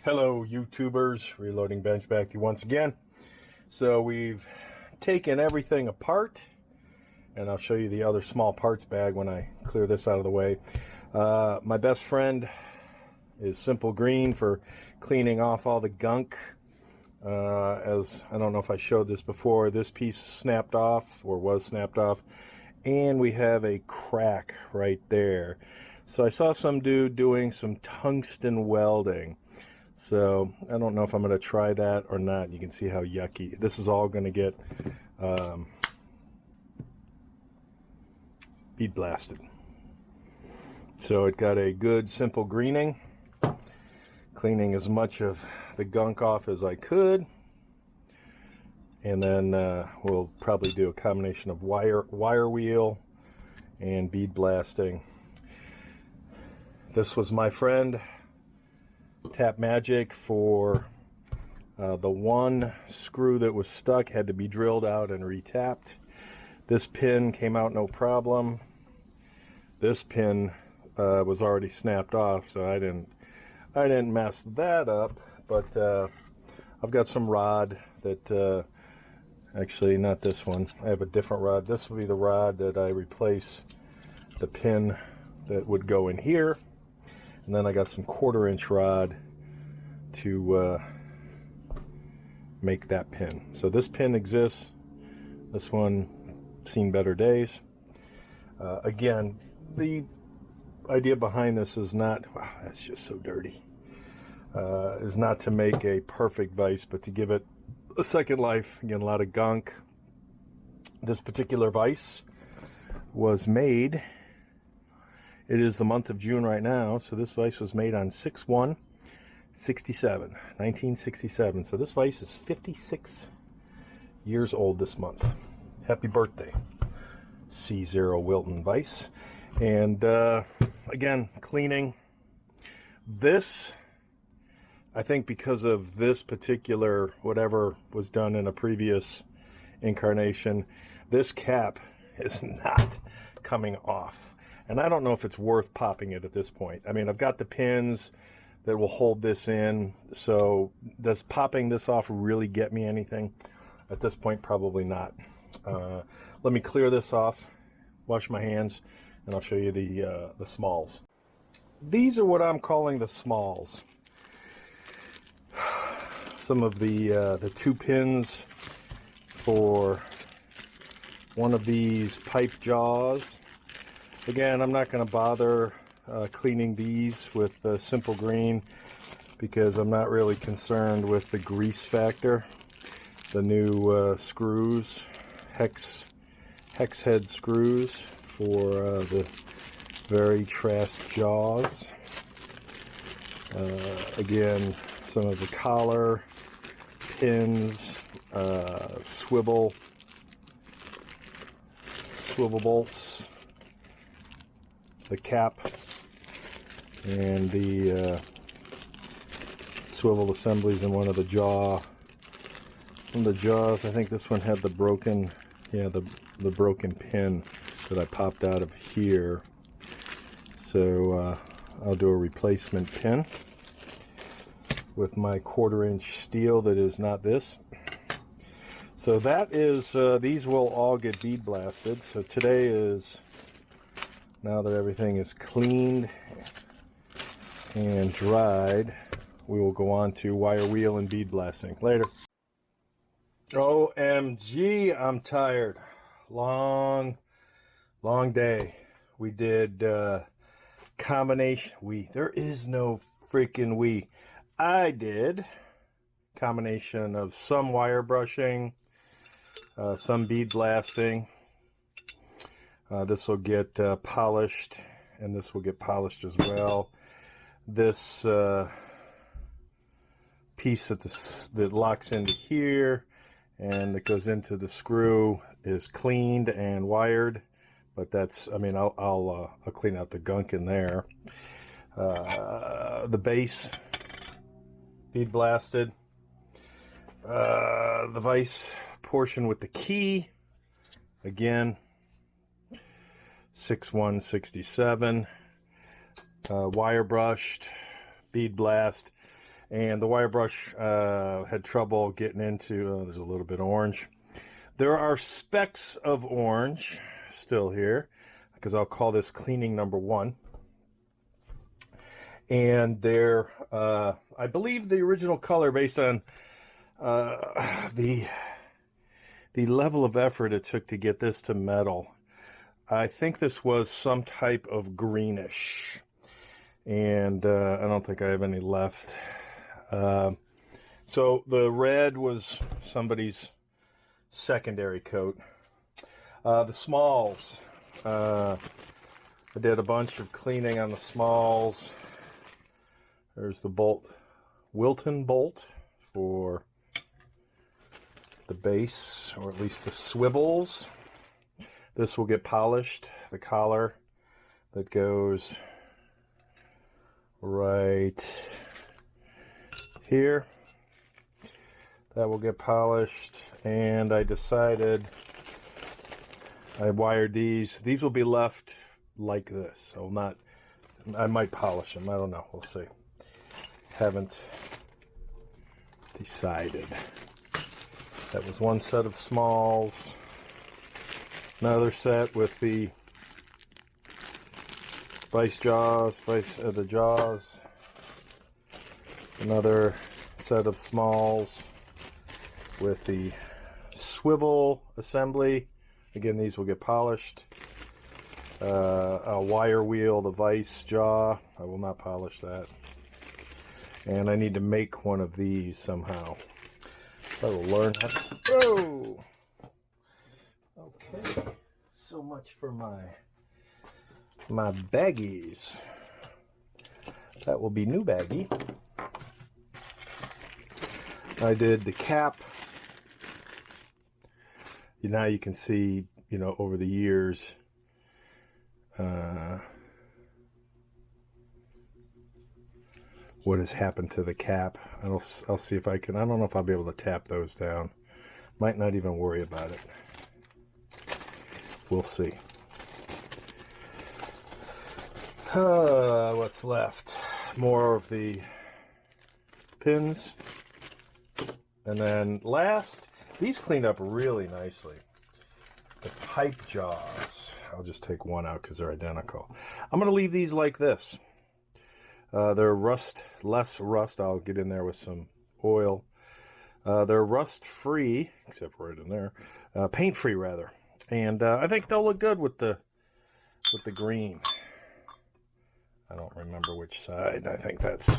Hello YouTubers, Reloading Bench back to you once again. So we've taken everything apart, and I'll show you the other small parts bag when I clear this out of the way. My best friend is Simple Green for cleaning off all the gunk. As I don't know if I showed this before, this piece snapped off, or was snapped off, and we have a crack right there. So I saw some dude doing some tungsten welding. So I don't know if I'm going to try that or not. You can see how yucky. This is all going to get bead blasted. So it got a good simple greening, cleaning as much of the gunk off as I could. And then we'll probably do a combination of wire wheel and bead blasting. This was my friend Tap Magic for the one screw that was stuck, had to be drilled out and retapped. This pin came out no problem. This pin was already snapped off, so I didn't mess that up. But I've got some rod that actually not this one. I have a different rod. This will be the rod that I replace the pin that would go in here. And then I got some 1/4-inch rod to make that pin. So this pin exists. This one seen better days. Again, the idea behind this is not, wow, that's just so dirty, is not to make a perfect vise, but to give it a second life. Again, a lot of gunk. This particular vise was made, it is the month of June right now, so this vise was made on 6/1/67, 1967. So this vise is 56 years old this month. Happy birthday, C0 Wilton vise. And again, cleaning. This, I think because of this particular, whatever was done in a previous incarnation, this cap is not coming off. And I don't know if it's worth popping it at this point. I mean, I've got the pins that will hold this in. So does popping this off really get me anything? At this point, probably not. Let me clear this off, wash my hands, and I'll show you the smalls. These are what I'm calling the smalls. Some of the 2 pins for one of these pipe jaws. Again, I'm not going to bother cleaning these with Simple Green because I'm not really concerned with the grease factor. The new screws, hex head screws for the very trash jaws. Again, some of the collar, pins, swivel bolts, the cap, and the swivel assemblies in one of the jaws. I think this one had the broken, the broken pin that I popped out of here. So I'll do a replacement pin with my 1/4-inch steel that is not this. So that is, these will all get bead blasted. So today is, now that everything is cleaned and dried, we will go on to wire wheel and bead blasting. Later. OMG, I'm tired. Long day. We did combination. There is no freaking we. I did combination of some wire brushing, some bead blasting. This will get polished, and this will get polished as well. This piece that locks into here and that goes into the screw is cleaned and wired, but that's, I mean, I'll clean out the gunk in there. The base bead blasted. The vise portion with the key, again, 6/1/67, wire brushed, bead blast, and the wire brush had trouble getting into, there's a little bit of orange. There are specks of orange still here, because I'll call this cleaning number 1. And they're, I believe the original color, based on the level of effort it took to get this to metal, I think this was some type of greenish. And I don't think I have any left. So the red was somebody's secondary coat. The smalls, I did a bunch of cleaning on the smalls. There's the bolt, Wilton bolt for the base, or at least the swivels. This will get polished. The collar that goes right here, that will get polished. And I decided, I wired these will be left like this. I might polish them, I don't know, we'll see. Haven't decided. That was one set of smalls. Another set with the Vise jaws, the jaws. Another set of smalls with the swivel assembly. Again, these will get polished. A wire wheel, the Vise jaw. I will not polish that. And I need to make one of these somehow. I will learn how to... Oh! Okay. So much for my baggies. That will be new baggie. I did the cap. Now you can see, over the years, what has happened to the cap. I'll see if I can. I don't know if I'll be able to tap those down. Might not even worry about it. We'll see. What's left? More of the pins. And then last, these cleaned up really nicely. The pipe jaws. I'll just take one out because they're identical. I'm going to leave these like this. They're less rust. I'll get in there with some oil. They're rust-free, except right in there. Paint-free, rather. And I think they'll look good with the green. I don't remember which side. I think that's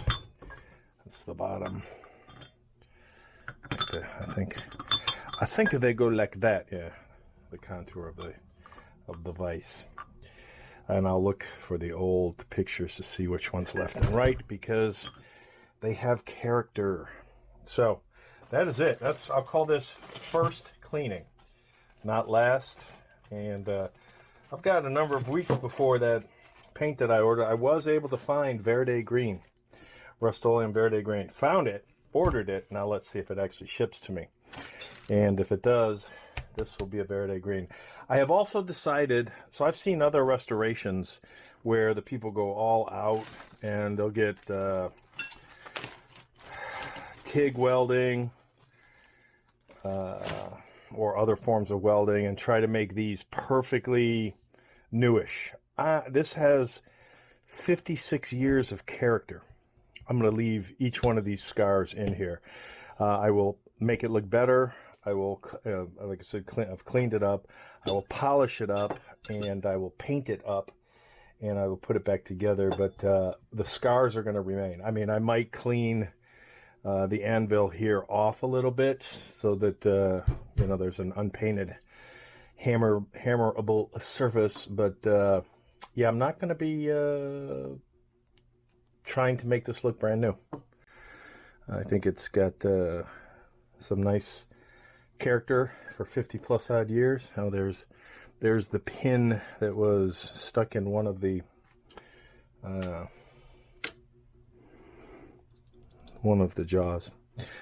the bottom. I think they go like that. Yeah, the contour of the Vise. And I'll look for the old pictures to see which one's left and right, because they have character. So that is it. I'll call this first cleaning, not last. And I've got a number of weeks before that paint that I ordered. I was able to find Verde Green, Rust-Oleum Verde Green. Found it, ordered it. Now let's see if it actually ships to me. And if it does, this will be a Verde Green. I have also decided, so I've seen other restorations where the people go all out and they'll get TIG welding or other forms of welding and try to make these perfectly newish. This has 56 years of character. I'm going to leave each one of these scars in here. I will make it look better. I will, like I said, I've cleaned it up. I will polish it up, and I will paint it up, and I will put it back together. But the scars are going to remain. I mean, I might clean the anvil here off a little bit so that there's an unpainted hammerable surface. But yeah, I'm not going to be trying to make this look brand new. I think it's got some nice character for 50 plus odd years. Now there's the pin that was stuck in one of the jaws.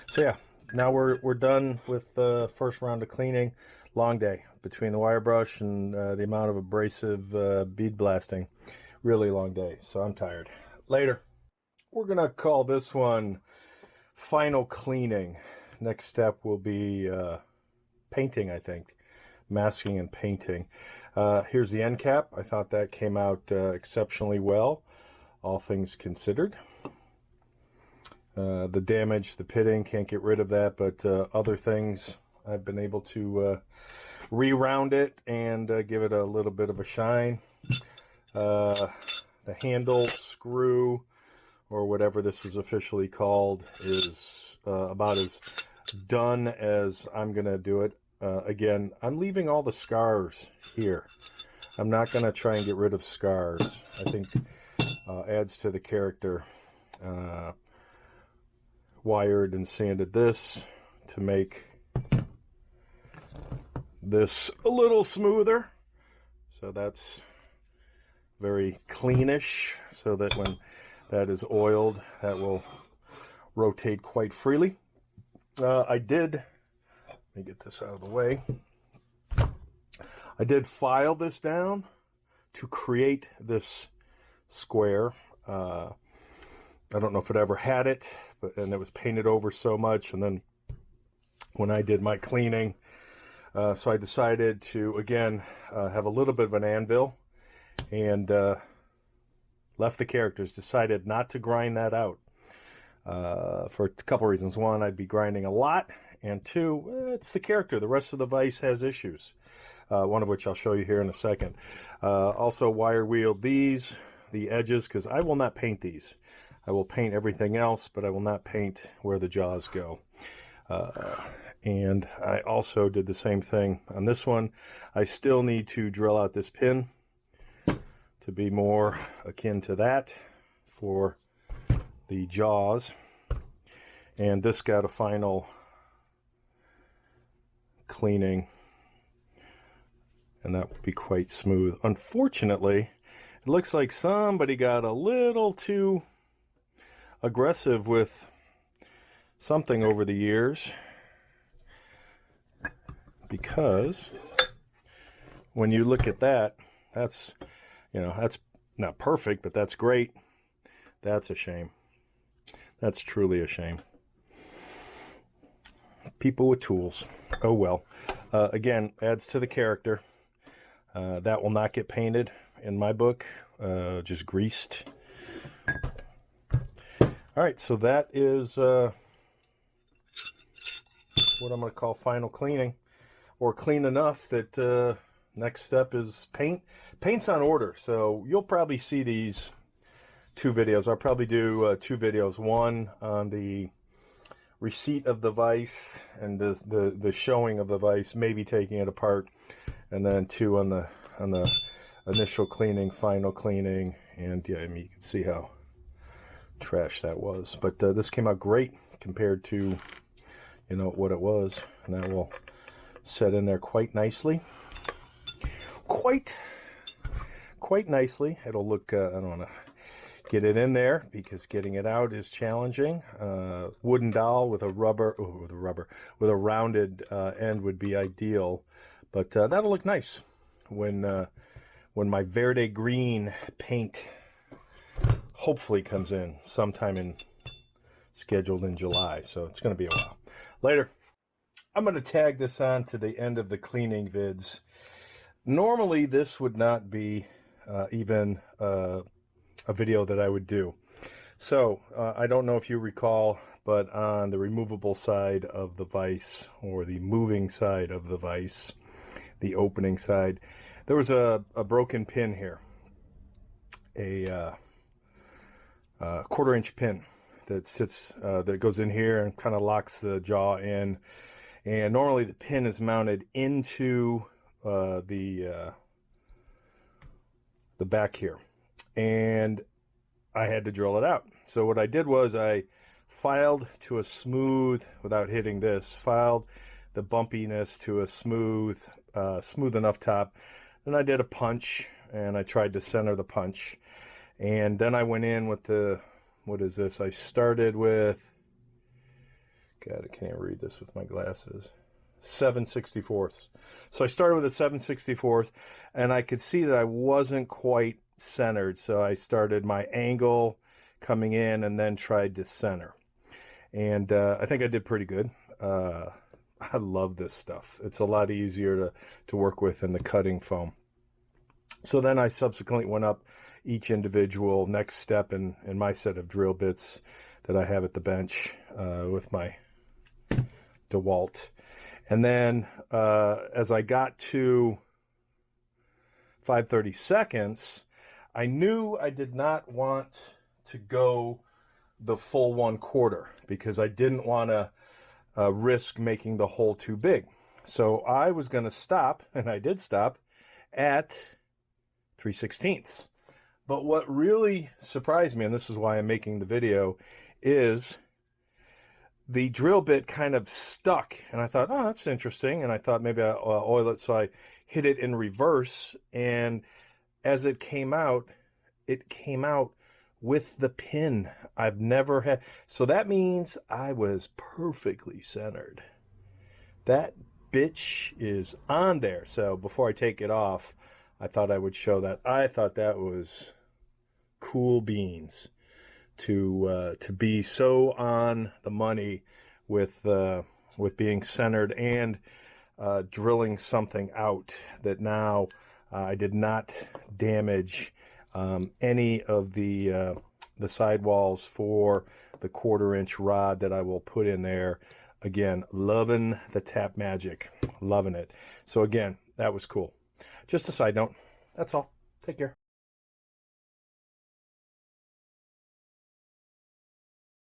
So yeah, now we're done with the first round of cleaning. Long day between the wire brush and the amount of abrasive bead blasting. Really long day, so I'm tired. Later. We're gonna call this one final cleaning. Next step will be painting, I think. Masking and painting. Here's the end cap. I thought that came out exceptionally well, all things considered. The damage, the pitting, can't get rid of that, but other things I've been able to re-round it and give it a little bit of a shine. The handle screw, or whatever this is officially called, is about as done as I'm gonna do it. Again, I'm leaving all the scars here. I'm not gonna try and get rid of scars. I think adds to the character. Wired and sanded this to make this a little smoother, so that's very cleanish, so that when that is oiled, that will rotate quite freely. Let me get this out of the way. I did file this down to create this square. I don't know if it ever had it, and it was painted over so much. And then when I did my cleaning, so I decided to, again, have a little bit of an anvil, and left the characters, decided not to grind that out for a couple reasons. One, I'd be grinding a lot, and two, it's the character. The rest of the vise has issues, one of which I'll show you here in a second. Also wire wheeled the edges, because I will not paint these. I will paint everything else, but I will not paint where the jaws go. And I also did the same thing on this one. I still need to drill out this pin to be more akin to that for the jaws. And this got a final cleaning, and that will be quite smooth. Unfortunately, it looks like somebody got a little too aggressive with something over the years, because when you look at that, that's, you know, that's not perfect, but that's great. That's a shame. That's truly a shame. People with tools. Oh well. Again, adds to the character. That will not get painted in my book, just greased. All right, so that is what I'm going to call final cleaning, or clean enough that next step is paint. Paint's on order, so you'll probably see these two videos. I'll probably do two videos, one on the receipt of the vise and the showing of the vise, maybe taking it apart, and then two on the initial cleaning, final cleaning. And yeah, I mean, you can see how trash that was, but this came out great compared to, you know, what it was, and that will set in there quite nicely. Quite nicely. It'll look, I don't want to get it in there because getting it out is challenging. Wooden dowel with a rounded end would be ideal, but that'll look nice when my Verde green paint hopefully comes in sometime scheduled in July. So it's going to be a while. Later. I'm going to tag this on to the end of the cleaning vids. Normally this would not be even a video that I would do. So I don't know if you recall, but on the removable side of the vise, or the moving side of the vise, the opening side, there was a broken pin here. A 1/4-inch pin that sits, that goes in here and kind of locks the jaw in. And normally the pin is mounted into the back here, and I had to drill it out. So what I did was I filed to a smooth, without hitting this, filed the bumpiness to a smooth enough top. Then I did a punch, and I tried to center the punch. And then I went in with the, what is this? I started with, God, I can't read this with my glasses, 7/64. So I started with a 7/64, and I could see that I wasn't quite centered. So I started my angle coming in and then tried to center. and I think I did pretty good. I love this stuff. It's a lot easier to work with than the cutting foam. So then I subsequently went up each individual next step in my set of drill bits that I have at the bench with my DeWalt. And then as I got to 5/32, I knew I did not want to go the full 1/4 because I didn't want to risk making the hole too big. So I was going to stop, and I did stop, at 3/16. But what really surprised me, and this is why I'm making the video, is the drill bit kind of stuck. And I thought, oh, that's interesting. And I thought maybe I'll oil it. So I hit it in reverse. And as it came out with the pin. I've never had. So that means I was perfectly centered. That bitch is on there. So before I take it off, I thought I would show that. I thought that was cool beans to be so on the money with being centered and drilling something out that now I did not damage any of the sidewalls for the 1/4-inch rod that I will put in there. Again, loving the tap magic, loving it. So again, that was cool. Just a side note. That's all. Take care.